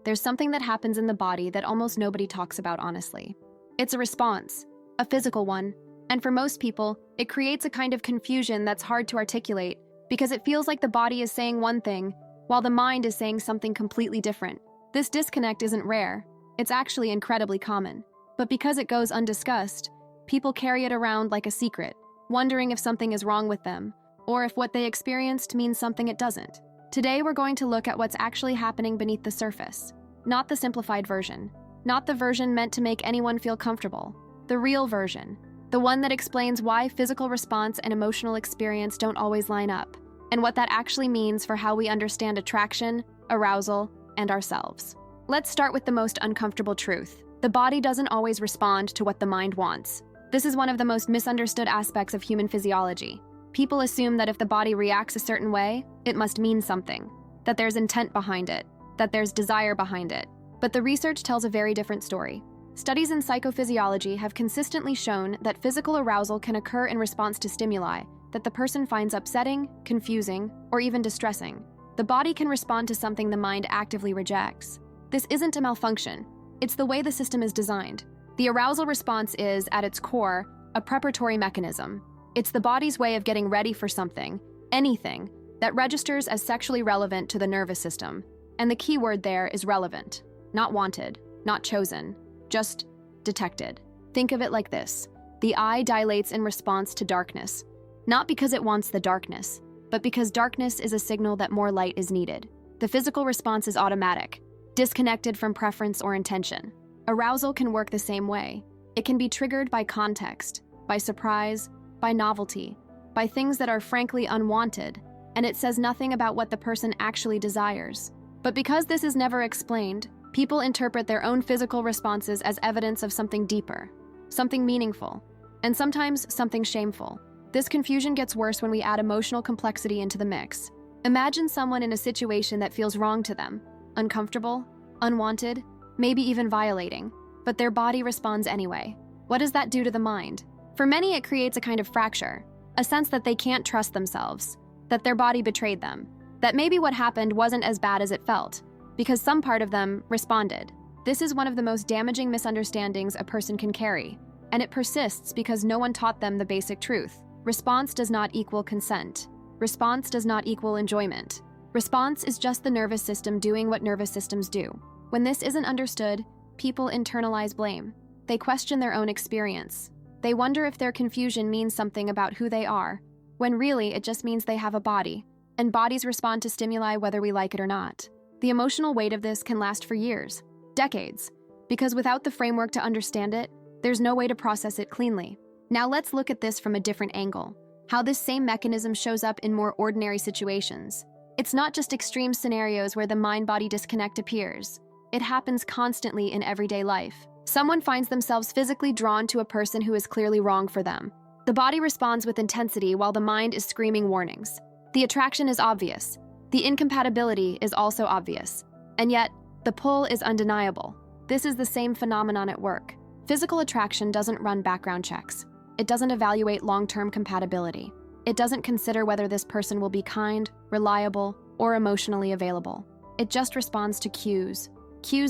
there's something that happens in the body that almost nobody talks about honestly. It's a response, a physical one, and for most people, it creates a kind of confusion that's hard to articulate because it feels like the body is saying one thing while the mind is saying something completely different. This disconnect isn't rare, it's actually incredibly common. But because it goes undiscussed, people carry it around like a secret, wondering if something is wrong with them, or if what they experienced means something it doesn't. Today we're going to look at what's actually happening beneath the surface, not the simplified version, not the version meant to make anyone feel comfortable, the real version, the one that explains why physical response and emotional experience don't always line up, and what that actually means for how we understand attraction, arousal, and ourselves. Let's start with the most uncomfortable truth. The body doesn't always respond to what the mind wants. This is one of the most misunderstood aspects of human physiology. People assume that if the body reacts a certain way, it must mean something, that there's intent behind it, that there's desire behind it. But the research tells a very different story. Studies in psychophysiology have consistently shown that physical arousal can occur in response to stimuli that the person finds upsetting, confusing, or even distressing. The body can respond to something the mind actively rejects. This isn't a malfunction. It's the way the system is designed. The arousal response is, at its core, a preparatory mechanism. It's the body's way of getting ready for something, anything, that registers as sexually relevant to the nervous system. And the key word there is relevant. Not wanted, not chosen, just detected. Think of it like this. The eye dilates in response to darkness, not because it wants the darkness, but because darkness is a signal that more light is needed. The physical response is automatic, disconnected from preference or intention. Arousal can work the same way. It can be triggered by context, by surprise, by novelty, by things that are frankly unwanted, and it says nothing about what the person actually desires. But because this is never explained, people interpret their own physical responses as evidence of something deeper, something meaningful, and sometimes something shameful. This confusion gets worse when we add emotional complexity into the mix. Imagine someone in a situation that feels wrong to them, uncomfortable, unwanted, maybe even violating, but their body responds anyway. What does that do to the mind? For many, it creates a kind of fracture, a sense that they can't trust themselves, that their body betrayed them, that maybe what happened wasn't as bad as it felt, because some part of them responded. This is one of the most damaging misunderstandings a person can carry, and it persists because no one taught them the basic truth. Response does not equal consent. Response does not equal enjoyment. Response is just the nervous system doing what nervous systems do. When this isn't understood, people internalize blame. They question their own experience. They wonder if their confusion means something about who they are, when really it just means they have a body, and bodies respond to stimuli whether we like it or not. The emotional weight of this can last for years, decades, because without the framework to understand it, there's no way to process it cleanly. Now let's look at this from a different angle, how this same mechanism shows up in more ordinary situations. It's not just extreme scenarios where the mind-body disconnect appears. It happens constantly in everyday life. Someone finds themselves physically drawn to a person who is clearly wrong for them. The body responds with intensity while the mind is screaming warnings. The attraction is obvious. The incompatibility is also obvious. And yet, the pull is undeniable. This is the same phenomenon at work. Physical attraction doesn't run background checks. It doesn't evaluate long-term compatibility. It doesn't consider whether this person will be kind, reliable, or emotionally available. It just responds to cues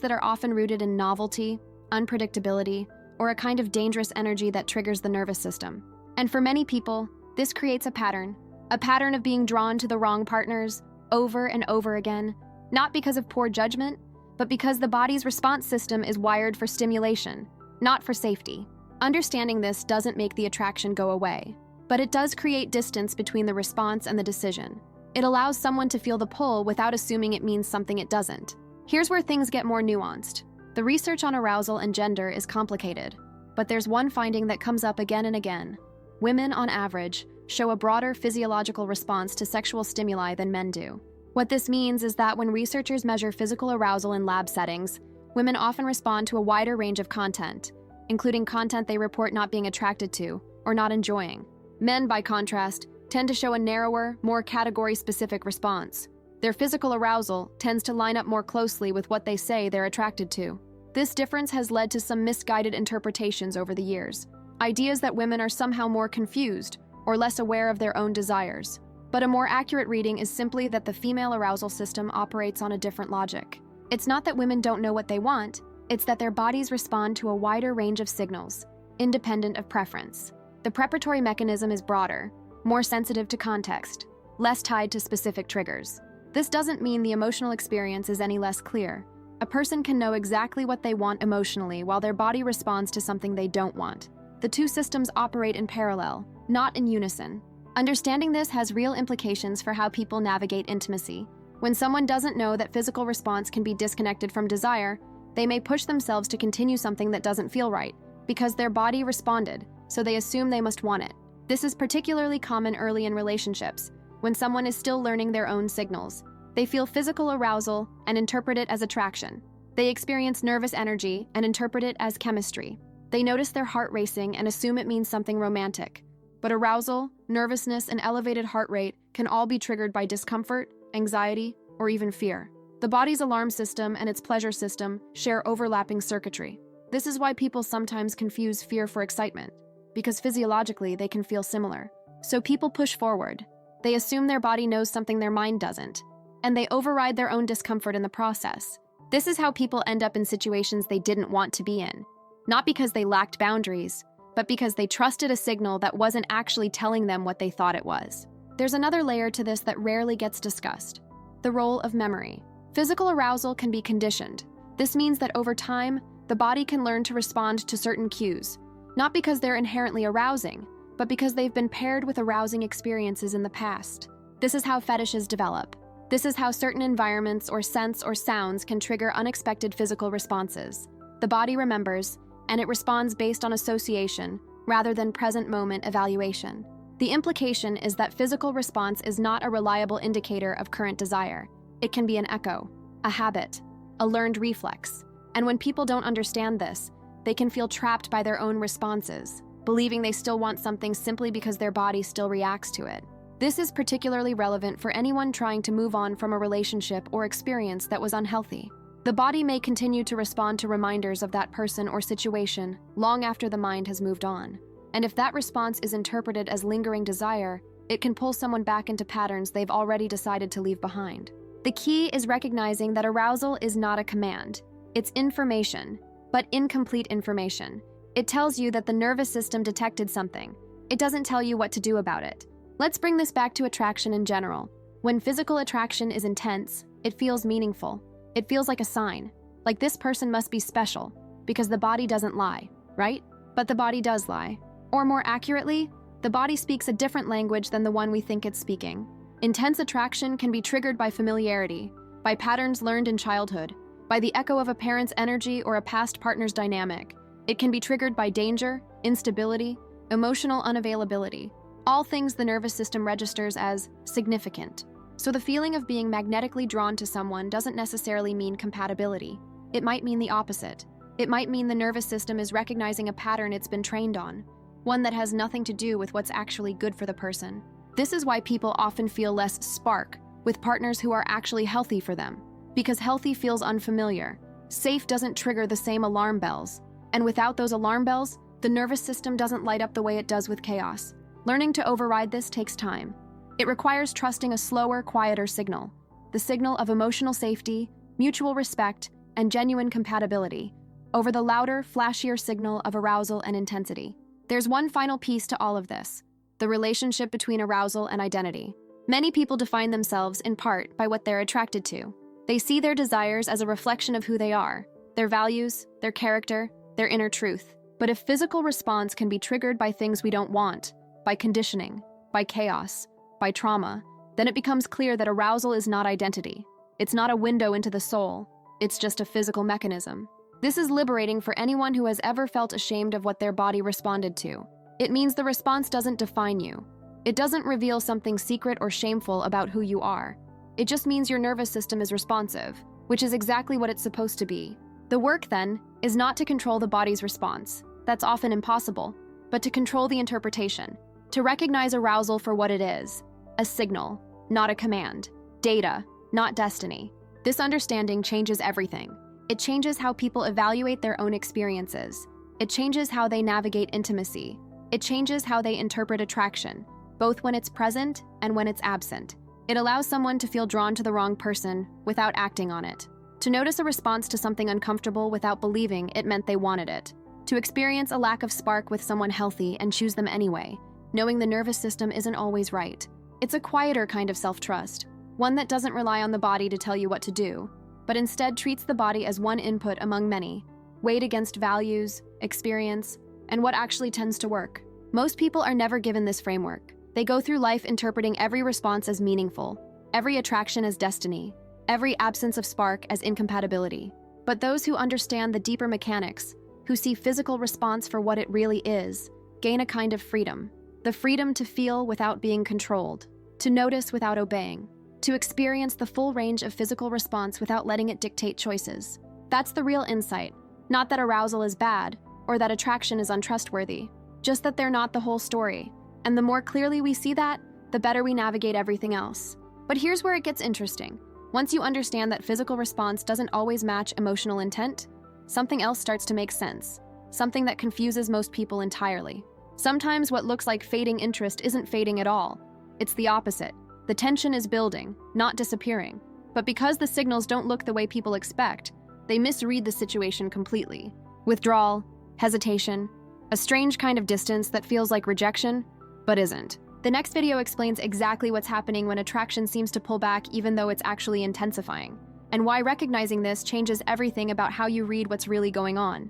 that are often rooted in novelty, unpredictability, or a kind of dangerous energy that triggers the nervous system. And for many people, this creates a pattern of being drawn to the wrong partners over and over again, not because of poor judgment, but because the body's response system is wired for stimulation, not for safety. Understanding this doesn't make the attraction go away, but it does create distance between the response and the decision. It allows someone to feel the pull without assuming it means something it doesn't. Here's where things get more nuanced. The research on arousal and gender is complicated, but there's one finding that comes up again and again. Women, on average, show a broader physiological response to sexual stimuli than men do. What this means is that when researchers measure physical arousal in lab settings, women often respond to a wider range of content, including content they report not being attracted to or not enjoying. Men, by contrast, tend to show a narrower, more category-specific response. Their physical arousal tends to line up more closely with what they say they're attracted to. This difference has led to some misguided interpretations over the years. Ideas that women are somehow more confused or less aware of their own desires. But a more accurate reading is simply that the female arousal system operates on a different logic. It's not that women don't know what they want, it's that their bodies respond to a wider range of signals, independent of preference. The preparatory mechanism is broader, more sensitive to context, less tied to specific triggers. This doesn't mean the emotional experience is any less clear. A person can know exactly what they want emotionally while their body responds to something they don't want. The two systems operate in parallel, not in unison. Understanding this has real implications for how people navigate intimacy. When someone doesn't know that physical response can be disconnected from desire, they may push themselves to continue something that doesn't feel right, because their body responded, so they assume they must want it. This is particularly common early in relationships, when someone is still learning their own signals. They feel physical arousal and interpret it as attraction. They experience nervous energy and interpret it as chemistry. They notice their heart racing and assume it means something romantic. But arousal, nervousness, and elevated heart rate can all be triggered by discomfort, anxiety, or even fear. The body's alarm system and its pleasure system share overlapping circuitry. This is why people sometimes confuse fear for excitement, because physiologically they can feel similar. So people push forward. They assume their body knows something their mind doesn't, and they override their own discomfort in the process. This is how people end up in situations they didn't want to be in, not because they lacked boundaries, but because they trusted a signal that wasn't actually telling them what they thought it was. There's another layer to this that rarely gets discussed: the role of memory. Physical arousal can be conditioned. This means that over time, the body can learn to respond to certain cues, not because they're inherently arousing, but because they've been paired with arousing experiences in the past. This is how fetishes develop. This is how certain environments or scents or sounds can trigger unexpected physical responses. The body remembers, and it responds based on association rather than present moment evaluation. The implication is that physical response is not a reliable indicator of current desire. It can be an echo, a habit, a learned reflex. And when people don't understand this, they can feel trapped by their own responses, believing they still want something simply because their body still reacts to it. This is particularly relevant for anyone trying to move on from a relationship or experience that was unhealthy. The body may continue to respond to reminders of that person or situation long after the mind has moved on. And if that response is interpreted as lingering desire, it can pull someone back into patterns they've already decided to leave behind. The key is recognizing that arousal is not a command. It's information, but incomplete information. It tells you that the nervous system detected something. It doesn't tell you what to do about it. Let's bring this back to attraction in general. When physical attraction is intense, it feels meaningful. It feels like a sign, like this person must be special, because the body doesn't lie, right? But the body does lie. Or more accurately, the body speaks a different language than the one we think it's speaking. Intense attraction can be triggered by familiarity, by patterns learned in childhood, by the echo of a parent's energy or a past partner's dynamic. It can be triggered by danger, instability, emotional unavailability, all things the nervous system registers as significant. So the feeling of being magnetically drawn to someone doesn't necessarily mean compatibility. It might mean the opposite. It might mean the nervous system is recognizing a pattern it's been trained on, one that has nothing to do with what's actually good for the person. This is why people often feel less spark with partners who are actually healthy for them, because healthy feels unfamiliar. Safe doesn't trigger the same alarm bells, and without those alarm bells, the nervous system doesn't light up the way it does with chaos. Learning to override this takes time. It requires trusting a slower, quieter signal, the signal of emotional safety, mutual respect, and genuine compatibility, over the louder, flashier signal of arousal and intensity. There's one final piece to all of this: the relationship between arousal and identity. Many people define themselves in part by what they're attracted to. They see their desires as a reflection of who they are, their values, their character, their inner truth. But if physical response can be triggered by things we don't want, by conditioning, by chaos, by trauma, then it becomes clear that arousal is not identity. It's not a window into the soul. It's just a physical mechanism. This is liberating for anyone who has ever felt ashamed of what their body responded to. It means the response doesn't define you. It doesn't reveal something secret or shameful about who you are. It just means your nervous system is responsive, which is exactly what it's supposed to be. The work, then, is not to control the body's response. That's often impossible, but to control the interpretation, to recognize arousal for what it is: a signal, not a command, data, not destiny. This understanding changes everything. It changes how people evaluate their own experiences. It changes how they navigate intimacy. It changes how they interpret attraction, both when it's present and when it's absent. It allows someone to feel drawn to the wrong person without acting on it. To notice a response to something uncomfortable without believing it meant they wanted it. To experience a lack of spark with someone healthy and choose them anyway, knowing the nervous system isn't always right. It's a quieter kind of self-trust, one that doesn't rely on the body to tell you what to do, but instead treats the body as one input among many, weighed against values, experience, and what actually tends to work. Most people are never given this framework. They go through life interpreting every response as meaningful, every attraction as destiny, every absence of spark as incompatibility. But those who understand the deeper mechanics, who see physical response for what it really is, gain a kind of freedom. The freedom to feel without being controlled, to notice without obeying, to experience the full range of physical response without letting it dictate choices. That's the real insight, not that arousal is bad or that attraction is untrustworthy, just that they're not the whole story. And the more clearly we see that, the better we navigate everything else. But here's where it gets interesting. Once you understand that physical response doesn't always match emotional intent, something else starts to make sense, something that confuses most people entirely. Sometimes what looks like fading interest isn't fading at all. It's the opposite. The tension is building, not disappearing. But because the signals don't look the way people expect, they misread the situation completely. Withdrawal, hesitation, a strange kind of distance that feels like rejection, but isn't. The next video explains exactly what's happening when attraction seems to pull back even though it's actually intensifying, and why recognizing this changes everything about how you read what's really going on.